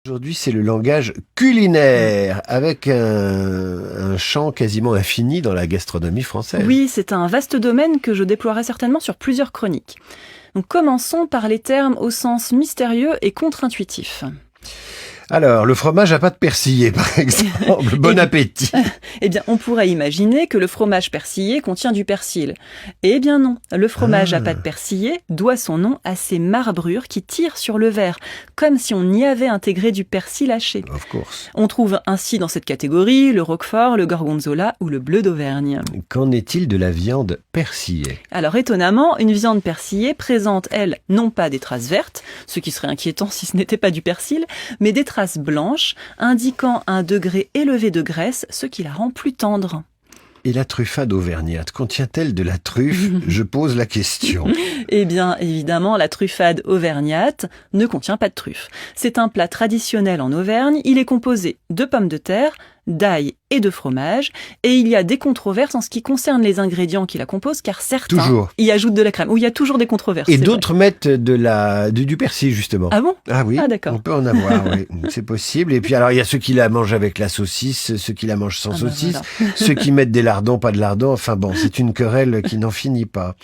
Aujourd'hui, c'est le langage culinaire, avec un champ quasiment infini dans la gastronomie française. Oui, c'est un vaste domaine que je déploierai certainement sur plusieurs chroniques. Donc commençons par les termes au sens mystérieux et contre-intuitif. Alors, le fromage à pâte persillée, par exemple. Bon appétit. Eh bien, on pourrait imaginer que le fromage persillé contient du persil. Eh bien non, le fromage à pâte persillée doit son nom à ces marbrures qui tirent sur le verre, comme si on y avait intégré du persil haché. Of course. On trouve ainsi dans cette catégorie le roquefort, le gorgonzola ou le bleu d'Auvergne. Qu'en est-il de la viande persillée? Alors étonnamment, une viande persillée présente, elle, non pas des traces vertes, ce qui serait inquiétant si ce n'était pas du persil, mais des traces blanches, indiquant un degré élevé de graisse, ce qui la rend plus tendre. Et la truffade auvergnate, contient-elle de la truffe? Je pose la question. Eh bien, évidemment, la truffade auvergnate ne contient pas de truffe. C'est un plat traditionnel en Auvergne. Il est composé de pommes de terre, d'ail et de fromage. Et il y a des controverses en ce qui concerne les ingrédients qui la composent, car certains y ajoutent de la crème. Ou il y a toujours des controverses. Et d'autres mettent du persil, justement. Ah bon? Ah oui, ah, d'accord. On peut en avoir, oui. C'est possible. Et puis alors, il y a ceux qui la mangent avec la saucisse, ceux qui la mangent sans saucisse, voilà. ceux qui mettent des lardons, pas de lardons. Enfin bon, c'est une querelle qui n'en finit pas.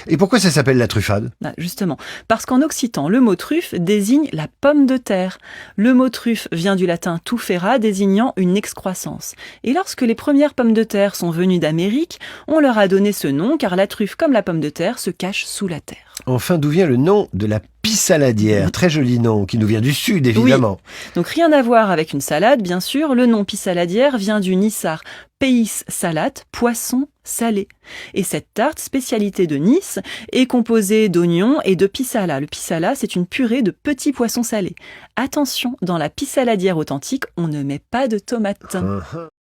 Et pourquoi ça s'appelle la truffade? Justement, parce qu'en occitan, le mot truffe désigne la pomme de terre. Le mot truffe vient du latin tuffera, désignant une excroissance. Et lorsque les premières pommes de terre sont venues d'Amérique, on leur a donné ce nom, car la truffe, comme la pomme de terre, se cache sous la terre. Enfin, d'où vient le nom de la pissaladière? Très joli nom, qui nous vient du sud, évidemment. Oui. Donc rien à voir avec une salade, bien sûr. Le nom pissaladière vient du nissar peis salat, poisson salé. Et cette tarte, spécialité de Nice, est composée d'oignons et de pissala. Le pissala, c'est une purée de petits poissons salés. Attention, dans la pissaladière authentique, on ne met pas de tomates.